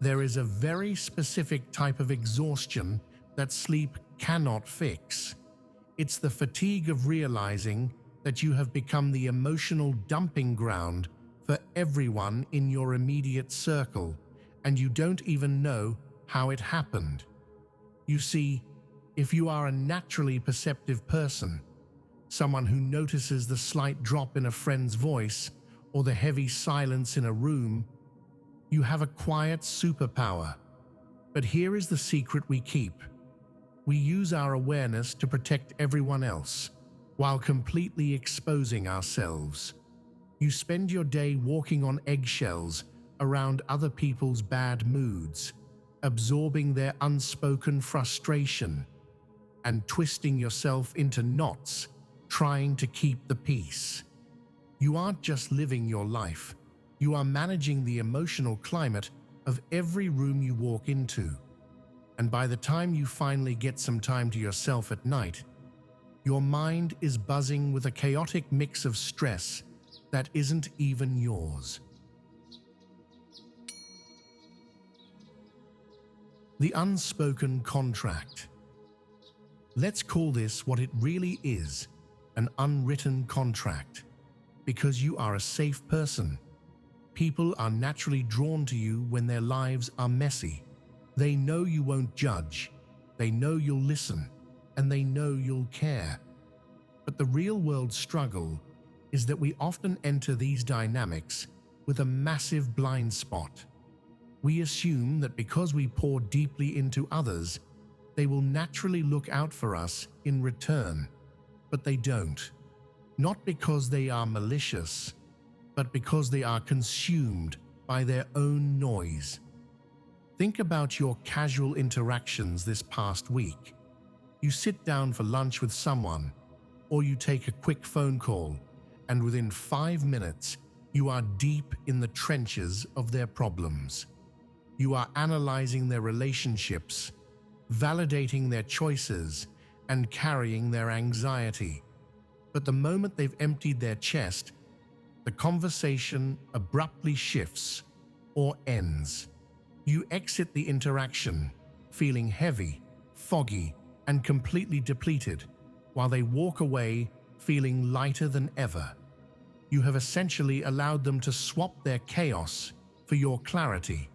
There is a very specific type of exhaustion that sleep cannot fix. It's the fatigue of realizing that you have become the emotional dumping ground for everyone in your immediate circle, and you don't even know how it happened. You see, if you are a naturally perceptive person, someone who notices the slight drop in a friend's voice or the heavy silence in a room, you have a quiet superpower. But here is the secret we keep. We use our awareness to protect everyone else, while completely exposing ourselves. You spend your day walking on eggshells around other people's bad moods, absorbing their unspoken frustration, and twisting yourself into knots, trying to keep the peace. You aren't just living your life, you are managing the emotional climate of every room you walk into. And by the time you finally get some time to yourself at night, your mind is buzzing with a chaotic mix of stress that isn't even yours. The unspoken contract. Let's call this what it really is, an unwritten contract. Because you are a safe person. People are naturally drawn to you when their lives are messy. They know you won't judge, they know you'll listen, and they know you'll care. But the real-world struggle is that we often enter these dynamics with a massive blind spot. We assume that because we pour deeply into others, they will naturally look out for us in return, but they don't. Not because they are malicious, but because they are consumed by their own noise. Think about your casual interactions this past week. You sit down for lunch with someone, or you take a quick phone call, and within 5 minutes, you are deep in the trenches of their problems. You are analyzing their relationships, validating their choices, and carrying their anxiety. But the moment they've emptied their chest, the conversation abruptly shifts or ends. You exit the interaction, feeling heavy, foggy, and completely depleted, while they walk away feeling lighter than ever. You have essentially allowed them to swap their chaos for your clarity.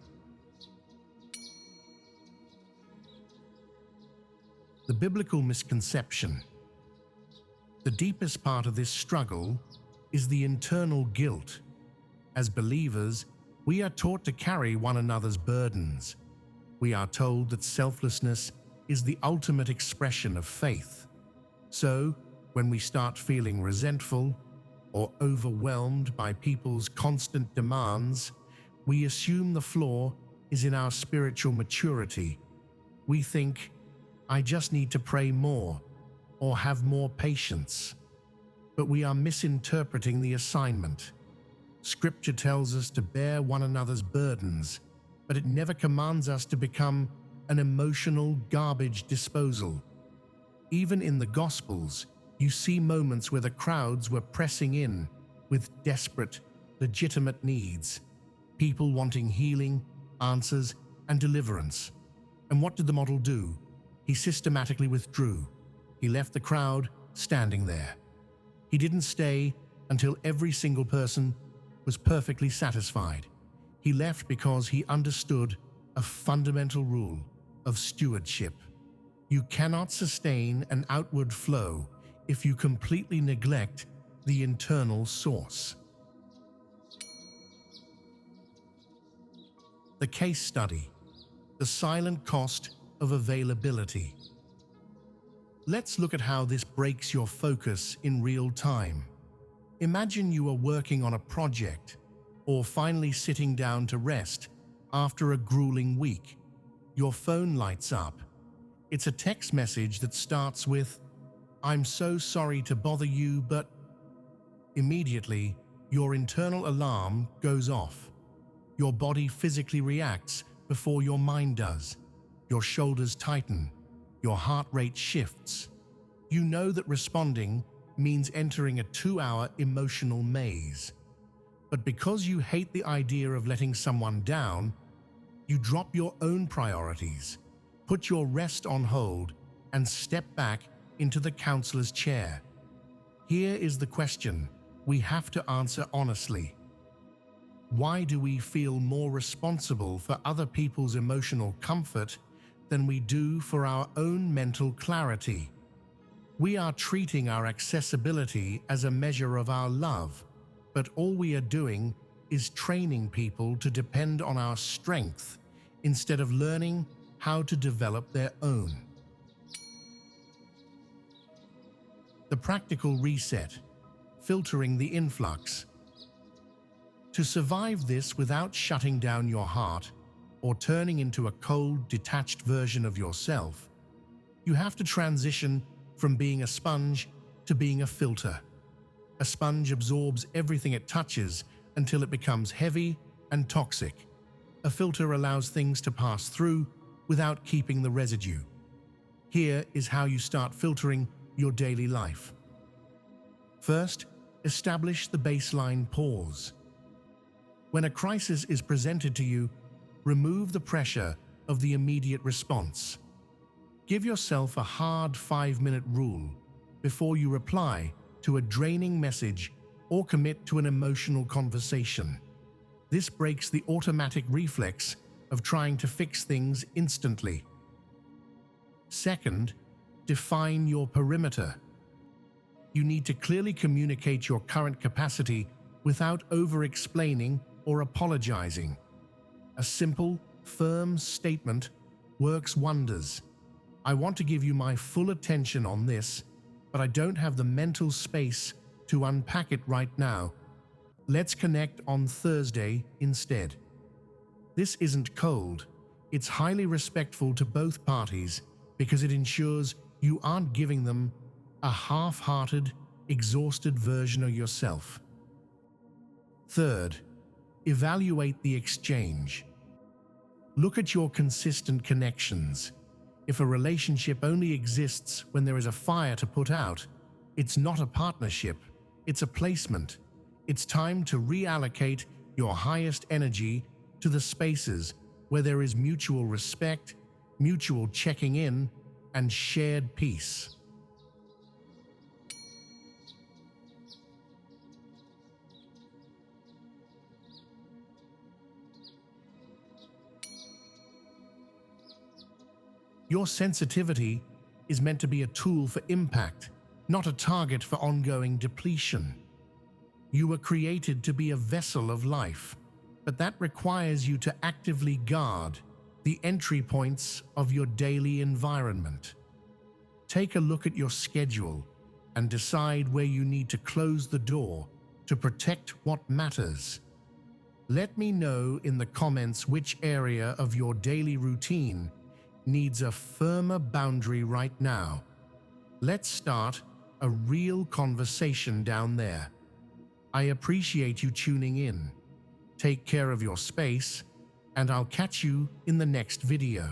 The biblical misconception. The deepest part of this struggle is the internal guilt. As believers, we are taught to carry one another's burdens. We are told that selflessness is the ultimate expression of faith. So, when we start feeling resentful or overwhelmed by people's constant demands, we assume the flaw is in our spiritual maturity. We think, I just need to pray more or have more patience. But we are misinterpreting the assignment. Scripture tells us to bear one another's burdens, but it never commands us to become an emotional garbage disposal. Even in the Gospels, you see moments where the crowds were pressing in with desperate, legitimate needs, people wanting healing, answers, and deliverance. And what did the model do? He systematically withdrew. He left the crowd standing there. He didn't stay until every single person was perfectly satisfied. He left because he understood a fundamental rule of stewardship. You cannot sustain an outward flow if you completely neglect the internal source. The case study, the silent cost of availability. Let's look at how this breaks your focus in real time. Imagine you are working on a project or finally sitting down to rest after a grueling week. Your phone lights up. It's a text message that starts with, "I'm so sorry to bother you, but..." Immediately, your internal alarm goes off. Your body physically reacts before your mind does. Your shoulders tighten. Your heart rate shifts. You know that responding means entering a 2-hour emotional maze. But because you hate the idea of letting someone down, you drop your own priorities, put your rest on hold, and step back into the counselor's chair. Here is the question we have to answer honestly. Why do we feel more responsible for other people's emotional comfort than we do for our own mental clarity? We are treating our accessibility as a measure of our love, but all we are doing is training people to depend on our strength instead of learning how to develop their own. The practical reset, filtering the influx. To survive this without shutting down your heart or turning into a cold, detached version of yourself, you have to transition from being a sponge to being a filter. A sponge absorbs everything it touches until it becomes heavy and toxic. A filter allows things to pass through without keeping the residue. Here is how you start filtering your daily life. First, establish the baseline pause. When a crisis is presented to you, remove the pressure of the immediate response. Give yourself a hard 5-minute rule before you reply to a draining message or commit to an emotional conversation. This breaks the automatic reflex of trying to fix things instantly. Second, define your perimeter. You need to clearly communicate your current capacity without over-explaining or apologizing. A simple, firm statement works wonders. I want to give you my full attention on this, but I don't have the mental space to unpack it right now. Let's connect on Thursday instead. This isn't cold. It's highly respectful to both parties because it ensures you aren't giving them a half-hearted, exhausted version of yourself. Third, evaluate the exchange. Look at your consistent connections. If a relationship only exists when there is a fire to put out, it's not a partnership, it's a placement. It's time to reallocate your highest energy to the spaces where there is mutual respect, mutual checking in, and shared peace. Your sensitivity is meant to be a tool for impact, not a target for ongoing depletion. You were created to be a vessel of life, but that requires you to actively guard the entry points of your daily environment. Take a look at your schedule and decide where you need to close the door to protect what matters. Let me know in the comments which area of your daily routine needs a firmer boundary right now. Let's start a real conversation down there. I appreciate you tuning in. Take care of your space, and I'll catch you in the next video.